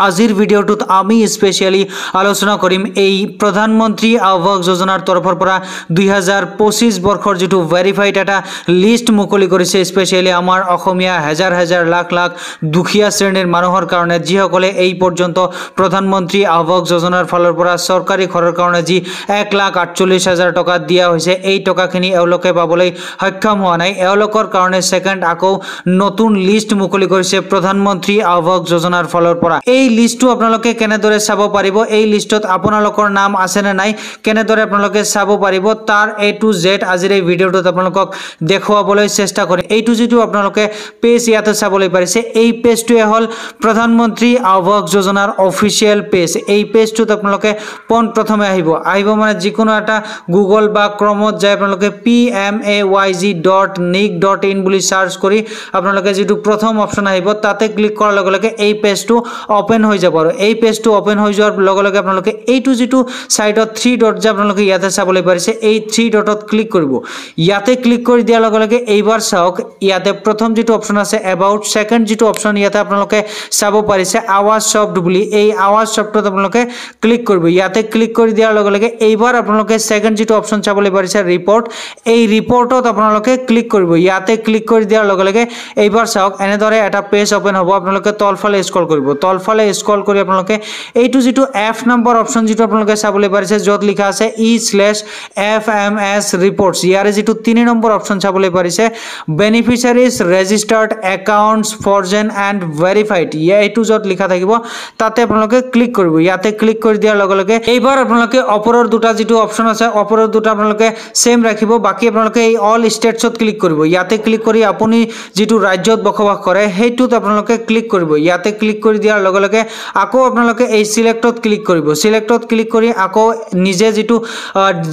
আজিৰ ভিডিঅ'টোত আমি স্পেশালি আলোচনা কৰিম এই প্ৰধানমন্ত্ৰী আৱাস যোজনাৰ তৰফৰ পৰা 2025 বৰ্ষৰ যেটো ভেৰিফাইড এটা লিষ্ট মুকলি কৰিছে স্পেশালি আমাৰ অসমীয়া হাজাৰ হাজাৰ লাখ লাখ দুখীয়া শ্ৰেণীৰ মানুহৰ কাৰণে যিসকলে এই পৰ্যন্ত প্ৰধানমন্ত্ৰী আৱাস যোজনাৰ ফালৰ পৰা চৰকাৰী ঘৰৰ কাৰণে যি 1,48,000 টকা দিয়া হৈছে এই টকাখিনি এওঁলোকে পাবলৈ সক্ষম হোৱা নাই এওঁলোকৰ কাৰণে সেকেন্ড আকৌ নতুন লিষ্ট মুকলি কৰিছে প্ৰধানমন্ত্ৰী আৱাস যোজনাৰ ফালৰ পৰা এই লিষ্টটো আপোনালোকে কেনেদৰে চাব পাৰিব এই লিষ্টত আপোনালোকৰ নাম আছে নে নাই কেনেদৰে আপোনালোকে চাব পাৰিব তাৰ A to Z আজিৰ এই ভিডিঅ'টোত আপোনালোকক দেখুৱাবলৈ চেষ্টা কৰিম এইটো যেটো আপোনালোকে পেজ ইয়াতে চাবলৈ পাৰিছে এই পেজটোৱে হল প্ৰধানমন্ত্ৰী আৱাস যোজনাৰ অফিচিয়েল পেজ এই পেজটোত আপোনালোকে প্ৰথমে আহিব মানে যিকোনো এটা গুগল বা ক্ৰমত যায় আপোনালোকে pmayg.nic.in বুলি সাৰ্চ কৰি আপোনালোকে যেটো প্ৰথম অপচন আহিব তাতে ক্লিক কৰাৰ লগে লগে এই পেজটো ওপেন হৈ যাব আৰু এই পেজটো ওপেন হৈ যোৱাৰ লগে লগে আপোনালোকে এইটো যেটো সাইডত 3 ডট যে আপোনালোকে ইয়াতে চাবলৈ পাৰিছে এই 3 ডটত ক্লিক কৰিব ইয়াতে ক্লিক কৰি দিয়াৰ লগে লগে এইবাৰ চাওক ইয়াতে প্ৰথম যেটো অপচন আছে এবাউট সেকেন্ড যেটো অপচন ইয়াতে আপোনালোকে চাব পাৰিছে আৱাজ শব্দ বুলি এই আৱাজ শব্দত আপোনালোকে ক্লিক কৰিব ইয়াতে ক্লিক কৰি দিয়াৰ লগে লগে এইবাৰ আপোনালোকে সেকেন্ড যেটো অপচন চাবলৈ পাৰিছে ৰিপৰ্ট এই ৰিপৰ্টত আপোনালোকে ক্লিক কৰিব ইয়াতে ক্লিক কৰি দিয়াৰ লগে লগে এইবাৰ চাওক এনেদৰে এটা পেজ ওপেন হ'ব আপোনালোকে তলফালে স্ক্ৰল কৰিব তলফালে স্ক্ৰল কৰি আপোনালোকে এইটো যেটো F নম্বৰ অপচন যেটো আপোনালোকে চাবলৈ পাৰিছে যত লিখা আছে E/FMS reports ইয়াৰে যেটো 3 নম্বৰ অপচন চাবলৈ পাৰিছে beneficiaries registered accounts frozen and verified এইটো যত লিখা থাকিব তাতে আপোনালোকে ক্লিক কৰিব ইয়াতে ক্লিক কৰি দিয়াৰ লগে লগে এইবাৰ আপোনালোকে ওপৰৰ দুটা যেটো অপচন আছে ওপৰৰ দুটা আপোনালোকে সেম ৰাখিব বাকি আপোনালোকে এই অল ষ্টেটছত ক্লিক কৰিব ইয়াতে ক্লিক কৰি আপুনি যেটো ৰাজ্যত বসবাস কৰে হেইটোত আপোনালোকে ক্লিক কৰিব ইয়াতে ক্লিক কৰি দিয়াৰ লগে লগে আকৌ আপোনালোকে এই সিলেক্টত ক্লিক কৰিব সিলেক্টত ক্লিক কৰি আকৌ নিজে যেটো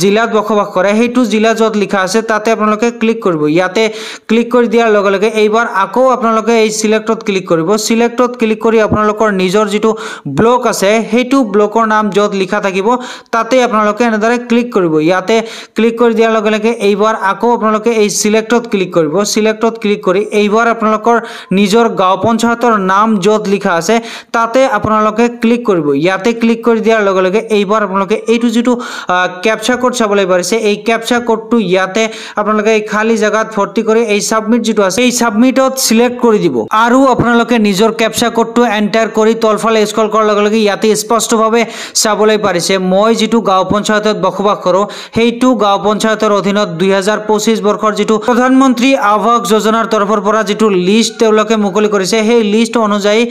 জিলাত বসবাস কৰে হেইটো জিলা যত লিখা আছে তাতে আপোনালোকে ক্লিক কৰিব ইয়াতে ক্লিক কৰি দিয়াৰ লগে লগে এইবাৰ আকৌ আপোনালোকে এই সিলেক্টত ক্লিক কৰিব সিলেক্টত ক্লিক কৰি আপোনালোকৰ নিজৰ যেটো ব্লক আছে হেইটো ব্লকৰ নাম যত লিখা থাকিব তাতে আপোনালোকে এনেদৰে ক্লিক কৰিব ইয়াতে ক্লিক কৰি দিয়াৰ লগে লগে এইবাৰ আকৌ আপোনালোকে এই সিলেক্টত ক্লিক কৰিব সিলেক্টত ক্লিক কৰি এইবাৰ আপোনালোকৰ নিজৰ গাঁও পঞ্চায়তৰ নাম যত লিখা আছে তাতে আপোনালোকে ক্লিক কৰিব ইয়াতে ক্লিক কৰি দিয়াৰ লগে লগে এইবাৰ আপোনালোকে এইটো যেটো ক্যাপচা কোড চাবলৈ পাৰিছে এই ক্যাপচা কোডটো ইয়াতে আপোনালোকে এই খালি জায়গাত ভৰ্তি কৰি এই সাবমিট যেটো আছে এই সাবমিটত সিলেক্ট কৰি দিব আৰু আপোনালোকে নিজৰ ক্যাপচা কোডটো এন্টাৰ কৰি তলফালে স্ক্ৰল কৰাৰ লগে লগে ইয়াতে স্পষ্টভাৱে চাবলৈ পাৰিছে মই যেটো গাঁও পঞ্চায়তত বসবাস কৰো হেইটো গাঁও পঞ্চায়তৰ অধীনত 2025 বৰ্ষৰ যেটো প্ৰধানমন্ত্ৰী আৱাস যোজনাৰ তৰফৰ পৰা যেটো লিষ্ট তেওঁলোকে মুকলি কৰিছে সেই লিষ্ট অনুযায়ী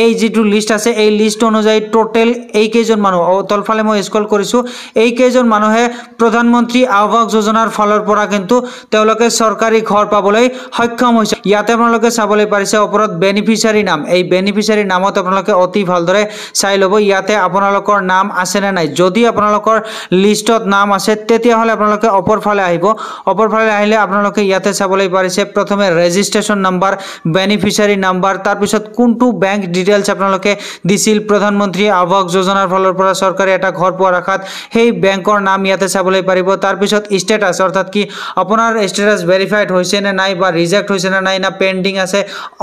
এই যেটো লিষ্ট আছে এই লিষ্ট অনুযায়ী টোটাল এই কেজন মানুহ তলফালে মই স্ক্ৰল কৰিছো এই কেজন মানুহে প্ৰধানমন্ত্ৰী আৱাস যোজনাৰ ফালৰ পৰা কিন্তু তেওঁলোকে চৰকাৰী ঘৰ পাবলৈ সক্ষম হৈছে ইয়াতে আপোনালোকে চাবলৈ পাৰিছে ওপৰত বেনিফিচিয়াৰী নাম এই বেনিফিচিয়াৰী নামত আপোনালোকে অতি ভালদৰে চাই লব ইয়াতে আপোনালোকৰ নাম আছে নে নাই যদি আপোনালোকৰ লিষ্টত নাম আছে তেতিয়া হলে আপোনালোকে ওপৰ ফালে আহিব ওপৰ ফালে আহিলে আপোনালোকে ইয়াতে চাবলৈ পাৰিছে প্ৰথমে ৰেজিষ্ট্ৰেচন নাম্বাৰ বেনিফিচিয়াৰী নাম্বাৰ তাৰ পিছত কোনটো বেংক ডিটেইলছ আপোনালোকে দিছিল প্ৰধানমন্ত্ৰী আৱাস যোজনাৰ ফালৰ পৰা চৰকাৰে এটা ঘৰ পোৱা ৰাখাত সেই বেংকৰ নাম ইয়াতে চাবলৈ পাৰিব তাৰ পিছত ষ্টেটাস অৰ্থাৎ কি আপোনাৰ ষ্টেটাস ভেৰিফাইড হৈছে নে নাই বা ৰিজেক্ট হৈছে নে নাই না পেন্ডিং আছে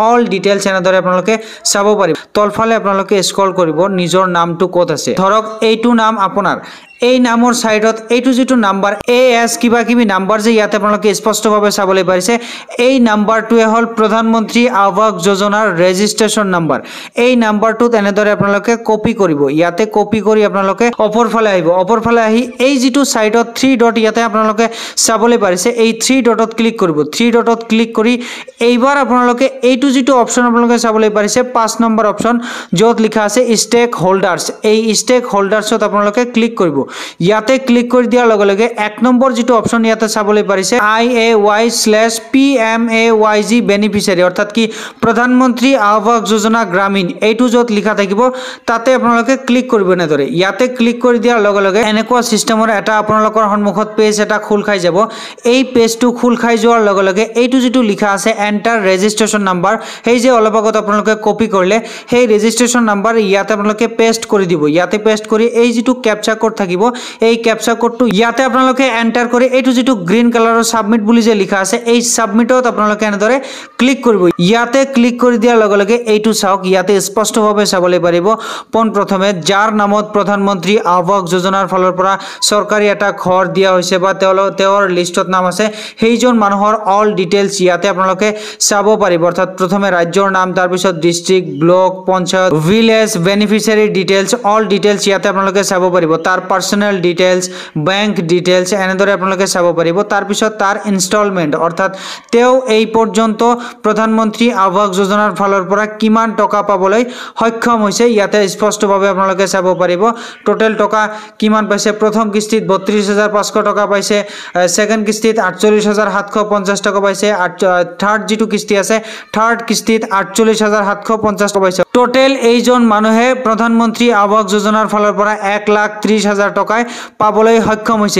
অল ডিটেইলছ এনেদৰে আপোনালোকে চাব পাৰিব তলফালে আপোনালোকে স্ক্ৰল কৰিব নিজৰ নামটো ক'ত আছে ধৰক এইটো নাম আপোনাৰ এই নামৰ সাইডত এইটো যেটো নাম্বাৰ AS কিবা কিবি নাম্বাৰ যে ইয়াতে আপোনালোকে স্পষ্টভাৱে চাবলৈ পাৰিছে এই নাম্বাৰটোৱে হল প্ৰধানমন্ত্ৰী আৱাস যোজনাৰ ৰেজিষ্ট্ৰেচন নাম্বাৰ এই নাম্বাৰটোত এনেদৰে আপোনালোকে কপি কৰিব ইয়াতে কপি কৰি আপোনালোকে ওপৰ ফালে আহিব ওপৰ ফালে আহি এই যেটো সাইডত 3 ডট ইয়াতে আপোনালোকে চাবলৈ পাৰিছে এই 3 ডটত ক্লিক কৰিব 3 ডটত ক্লিক কৰি এইবাৰ আপোনালোকে এইটো যেটো অপচন আপোনালোকে চাবলৈ পাৰিছে 5 নম্বৰ অপচন যত লিখা আছে ষ্টেক হোল্ডাৰ্স এই ষ্টেক হোল্ডাৰ্সত আপোনালোকে ক্লিক কৰিব ইয়াতে ক্লিক কৰি দিয়াৰ লগে লগে 1 নম্বৰ যেটো অপচন ইয়াতে চাবলৈ পাৰিছে IAY/PMAYG বেনিফিচিয়াৰী অৰ্থাৎ কি প্ৰধানমন্ত্ৰী আৱাস যোজনা গ্ৰামীণ এইটো যত লিখা থাকিব তাতে আপোনালোকে ক্লিক কৰিব নেদৰে ইয়াতে ক্লিক কৰি দিয়াৰ লগে লগে এনেকুৱা সিস্টেমৰ এটা আপোনালোকৰ সন্মুখত পেজ এটা খুল খাই যাব এই পেজটো খুল খাই যোৱাৰ লগে লগে এইটো যেটো লিখা আছে এন্টাৰ ৰেজিষ্ট্ৰেচন নাম্বাৰ সেই যে অলপ আগত আপোনালোকে কপি কৰিলে সেই ৰেজিষ্ট্ৰেচন নাম্বাৰ ইয়াতে আপোনালোকে পেষ্ট কৰি দিব ইয়াতে পেষ্ট কৰি এই যেটো ক্যাপচা কোড থাকিব লাগিব এই ক্যাপচা কোডটো ইয়াতে আপোনালোকে এন্টাৰ কৰি এইটো যেটো গ্ৰীন কালাৰৰ সাবমিট বুলি যে লিখা আছে এই সাবমিটত আপোনালোকে এনেদৰে ক্লিক কৰিব ইয়াতে ক্লিক কৰি দিয়াৰ লগে লগে এইটো চাওক ইয়াতে স্পষ্টভাৱে চাবলৈ পাৰিব পোন প্ৰথমে যাৰ নামত প্ৰধানমন্ত্ৰী আৱাস যোজনাৰ ফালৰ পৰা চৰকাৰী এটা ঘৰ দিয়া হৈছে বা তেওঁৰ লিষ্টত নাম আছে সেইজন মানুহৰ অল ডিটেইলছ ইয়াতে আপোনালোকে চাব পাৰিব অৰ্থাৎ প্ৰথমে ৰাজ্যৰ নাম তাৰ পিছত district block panchayat village beneficiary details all details ইয়াতে আপোনালোকে চাব পাৰিব তাৰ পাৰ্সোনাল ডিটেইলছ বেংক ডিটেইলছ এনেদৰে আপোনালোকে চাব পাৰিব তাৰ পিছত তাৰ ইনষ্টলমেন্ট অৰ্থাৎ তেও এই পৰ্যন্ত প্ৰধানমন্ত্ৰী আৱাস যোজনাৰ ফালৰ পৰা কিমান টকা পাবলৈ সক্ষম হৈছে ইয়াতে স্পষ্টভাৱে আপোনালোকে চাব পাৰিব টোটাল টকা কিমান পাইছে প্ৰথম কিস্তিত 32500 টকা পাইছে সেকেন্ড কিস্তিত 48750 টকা পাইছে থাৰ্ড যেটো কিস্তি আছে থাৰ্ড কিস্তিত 48750 টকা পাইছে টোটাল এইজন মানুহে প্ৰধানমন্ত্ৰী আৱাস যোজনাৰ ফালৰ পৰা 1,30,000 টকা পাবলৈ সক্ষম হৈছে